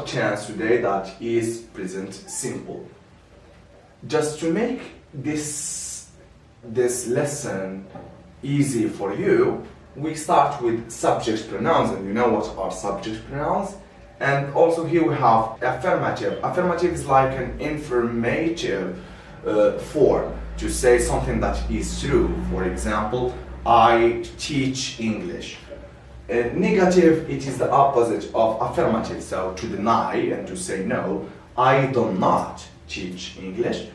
tense today that is present simple. Just to make this lesson easy for you, we start with subject pronouns, and you know what are subject pronouns. And also here we have affirmative. Affirmative is like an informative form to say something that is true. For example, I teach English. Negative, it is the opposite of affirmative, so to deny and to say no, I do not teach English.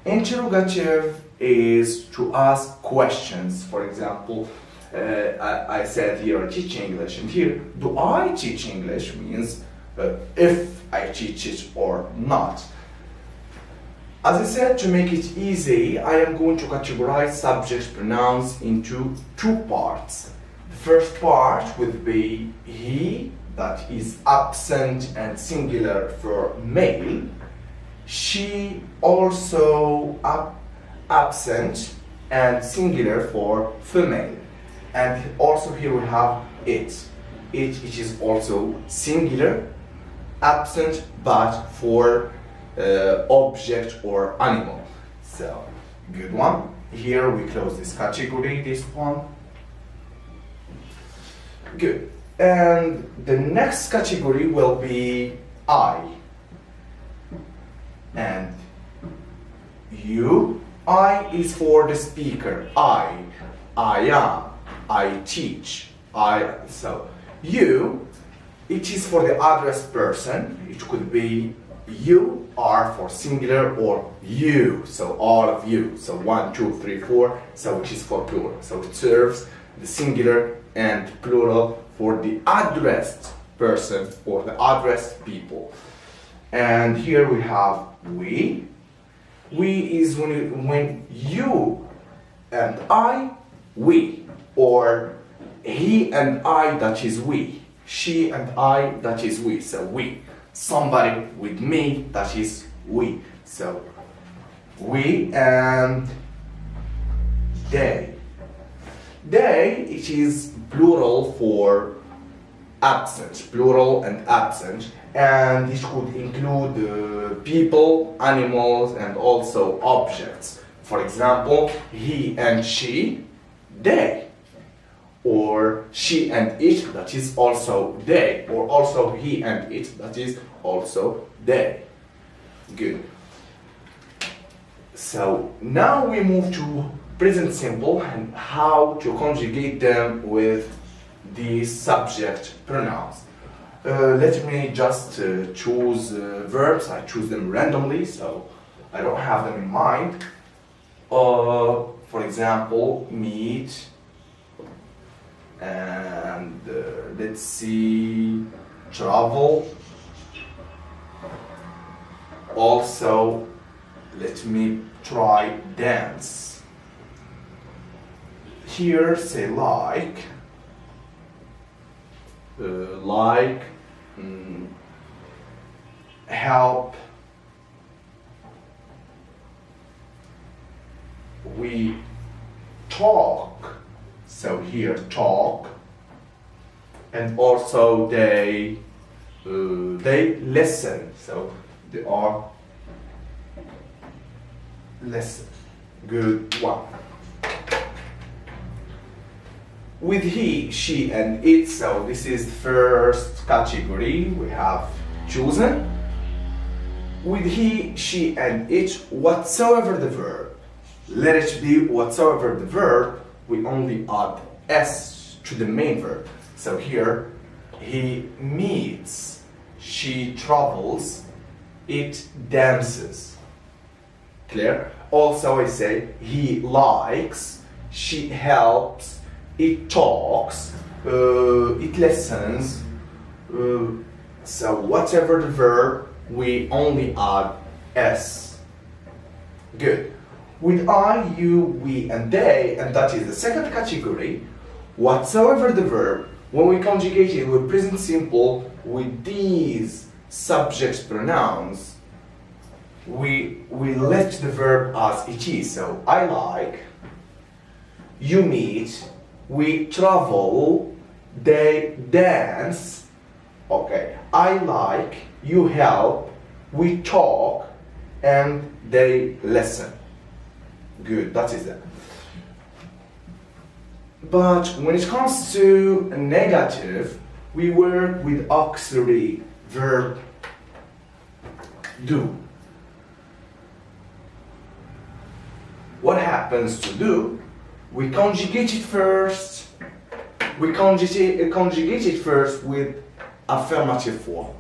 Interrogative is to ask questions. For example, I said here I teach English, and here do I teach English means if I teach it or not. As I said, to make it easy, I am going to categorize subject pronouns into two parts. The first part would be he, that is absent and singular for male. She, also absent and singular for female. And also here we have it. It is also singular, absent, but for object or animal. So, good one. Here we close this category, this one. Good. And the next category will be I. And you. I is for the speaker. I am. I teach. So you, it is for the addressed person. It could be you are for singular or you, so all of you. So 1, 2, 3, 4, so which is for plural. So it serves the singular and plural for the addressed person or the addressed people. And here we have we. We is when you and I, we, or he and I, that is we. She and I, that is we. So we. Somebody with me, that is we. So we and they. They, it is plural for absent, plural and absent, and this could include people, animals, and also objects. For example, he and she, they. Or she and it, that is also they. Or also he and it, that is also they. Good. So now we move to present simple and how to conjugate them with the subject pronouns. Let me just choose verbs. I choose them randomly, so I don't have them in mind. For example, meet, and let's see, travel. Also, let me try dance. Here, say like, help, we talk, so here talk, and also they listen, so they are listen. Good one. With he, she, and it, so this is the first category we have chosen. With he, she, and it, whatsoever the verb, let it be whatsoever the verb, we only add s to the main verb. So here, he meets, she travels, it dances. Clear? Also I say, he likes, she helps, it talks, it listens. So whatever the verb, we only add s. Good. With I, you, we, and they, and that is the second category, whatsoever the verb, when we conjugate it with present simple with these subject pronouns, we let the verb as it is. So I like, you meet, we travel, they dance. Okay, I like, you help, we talk, and they listen. Good, that is it. But when it comes to negative, we work with auxiliary verb do. What happens to do? We conjugate it first. We conjugate it first with affirmative form.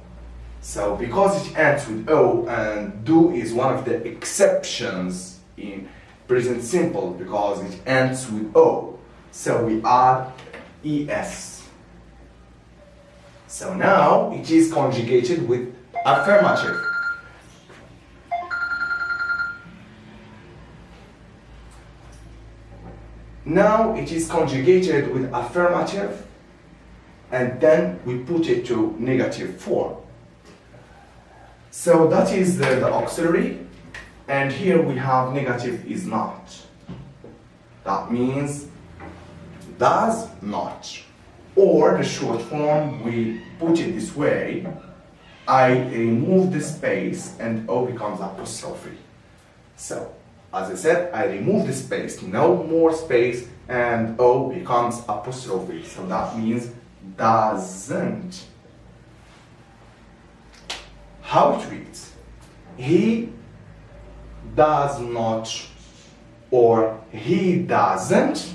So because it ends with O, and do is one of the exceptions in present simple because it ends with O. So we add es. So now it is conjugated with affirmative. Now it is conjugated with affirmative, and then we put it to negative form. So that is the auxiliary, and here we have negative is not. That means does not. Or the short form, we put it this way, I remove the space and O becomes apostrophe. So, as I said, I remove the space, no more space, and O becomes apostrophe. So that means doesn't. How it reads? He does not, or he doesn't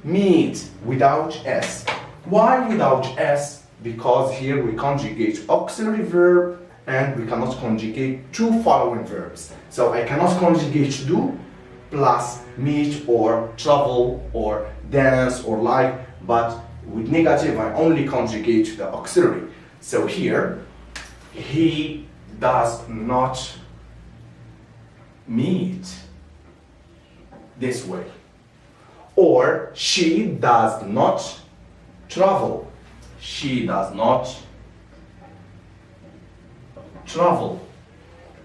meet without S. Why without S? Because here we conjugate auxiliary verb and we cannot conjugate two following verbs. So I cannot conjugate do plus meet or travel or dance or like, but with negative I only conjugate the auxiliary. So here, he does not meet this way. Or she does not travel. She does not travel.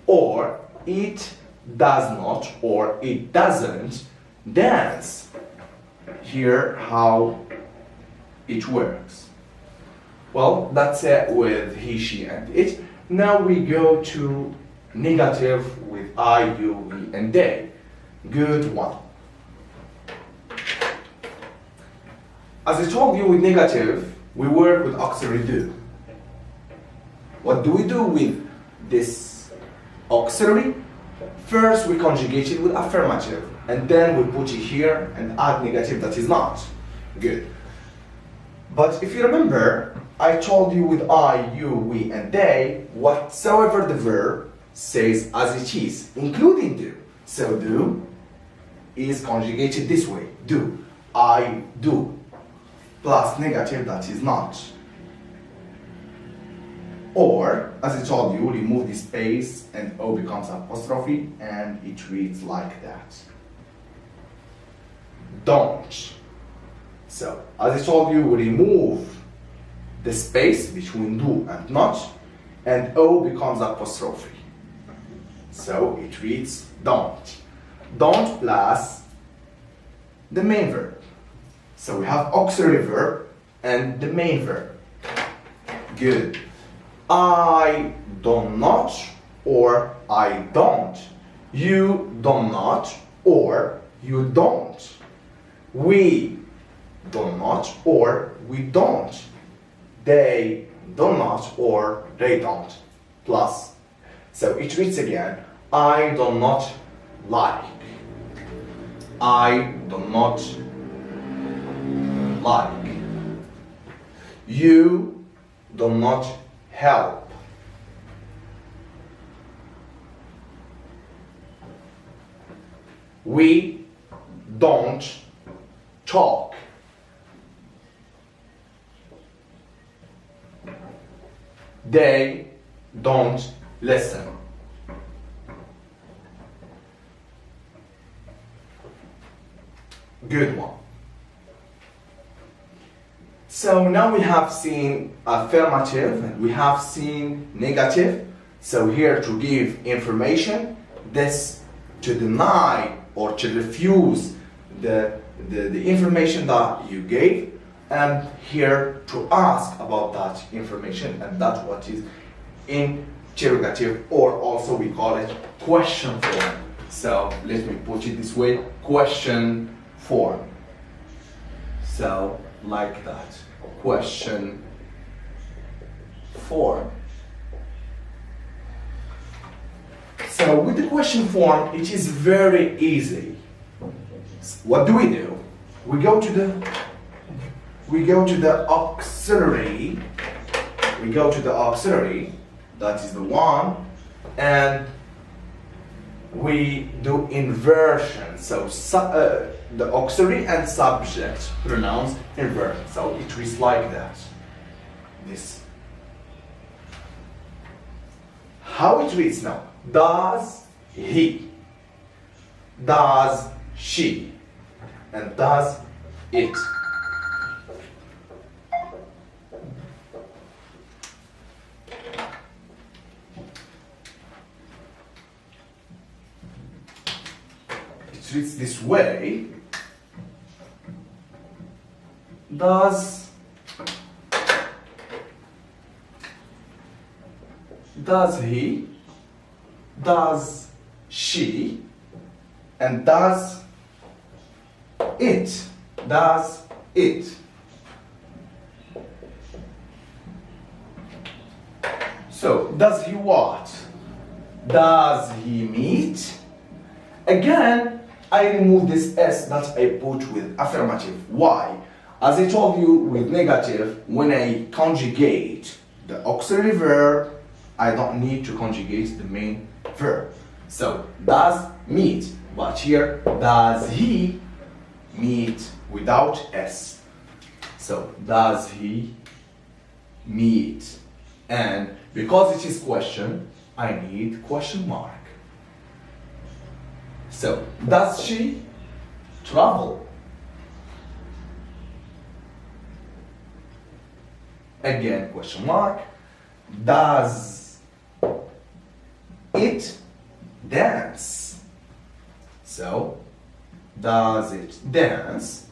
Or it does not or it doesn't dance. Here how it works. Well, that's it with he, she, and it. Now we go to negative with I, you, we, and they. Good one. As I told you with negative, we work with auxiliary do. What do we do with this auxiliary? First we conjugate it with affirmative, and then we put it here and add negative that is not. Good. But if you remember, I told you with I, you, we, and they, whatsoever the verb says as it is, including do. So do is conjugated this way. Do. I do. Plus negative that is not. Or, as I told you, remove the space and O becomes apostrophe and it reads like that. Don't. So, as I told you, remove the space between do and not, and O becomes apostrophe. So it reads don't. Don't plus the main verb. So we have auxiliary verb and the main verb. Good. I do not or I don't. You do not or you don't. We do not or we don't. They do not or they don't. Plus. So it reads again. I do not like. I do not like. You do not help. We don't talk. They don't listen. Good one. So now we have seen affirmative and we have seen negative. So here to give information, this to deny or to refuse the information that you gave, and here to ask about that information, and that's what is interrogative, or also we call it question form. So let me put it this way, question form. So like that, question form. So with the question form, it is very easy. What do? We go to the auxiliary. We go to the auxiliary, that is the one, and we do inversion. So the auxiliary and subject pronouns invert. So it reads like that. This. How it reads now? Does he? Does she? And does it? It reads this way. Does he? Does she? And does it? Does it? So, does he what? Does he meet? Again, I remove this S that I put with affirmative. Why? As I told you with negative, when I conjugate the auxiliary verb, I don't need to conjugate the main verb. So, does meet, but here, does he meet without S? So, does he meet? And because it is question, I need question mark. So, does she travel? Again, question mark. Does it dance? So, does it dance?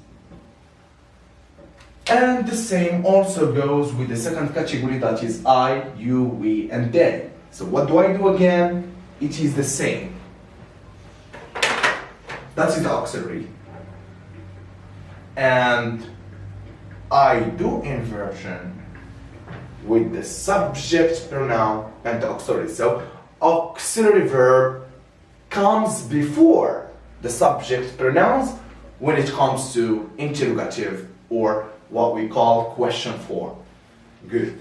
And the same also goes with the second category, that is I, you, we, and they. So what do I do again? It is the same. That is the auxiliary. And I do inversion with the subject pronoun and the auxiliary. So auxiliary verb comes before the subject pronouns when it comes to interrogative or what we call question form. Good.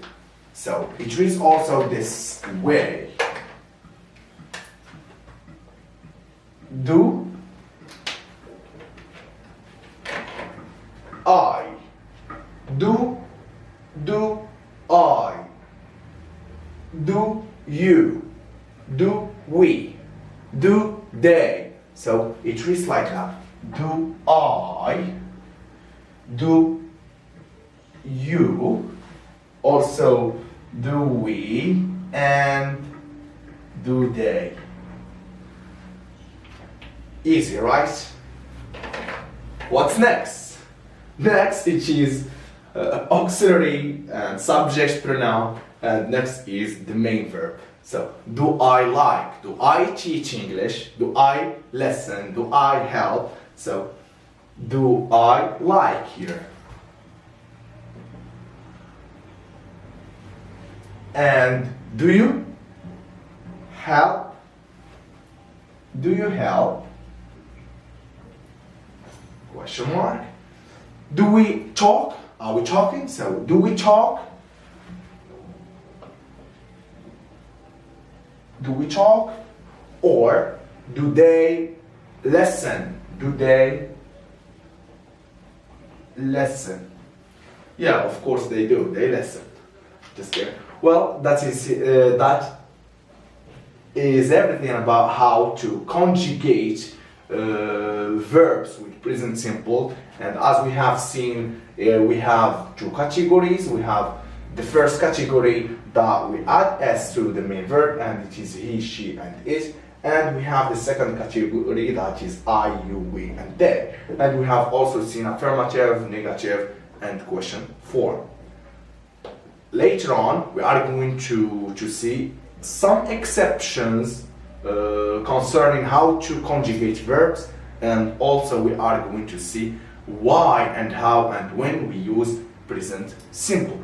So it reads also this way. Do I? Do I? Do you? Do we? Do they? So it reads like that. Do I? Do you? Also, do we? And do they? Easy, right? What's next? Next, it is auxiliary and subject pronoun, and next is the main verb. So, do I like? Do I teach English? Do I listen? Do I help? So, do I like here? And do you help? Do you help? Question mark. Do we talk? Are we talking? So, do we talk? Do we talk? Or do they listen? Do they listen? Yeah, of course they do. They listen. Just kidding. Well, that is everything about how to conjugate verbs with present simple. And as we have seen, we have two categories. We have the first category that we add S to the main verb, and it is he, she, and it. And we have the second category, that is I, you, we, and they. And we have also seen affirmative, negative, and question form. later on we are going to see some exceptions concerning how to conjugate verbs, and also we are going to see why and how and when we use present simple.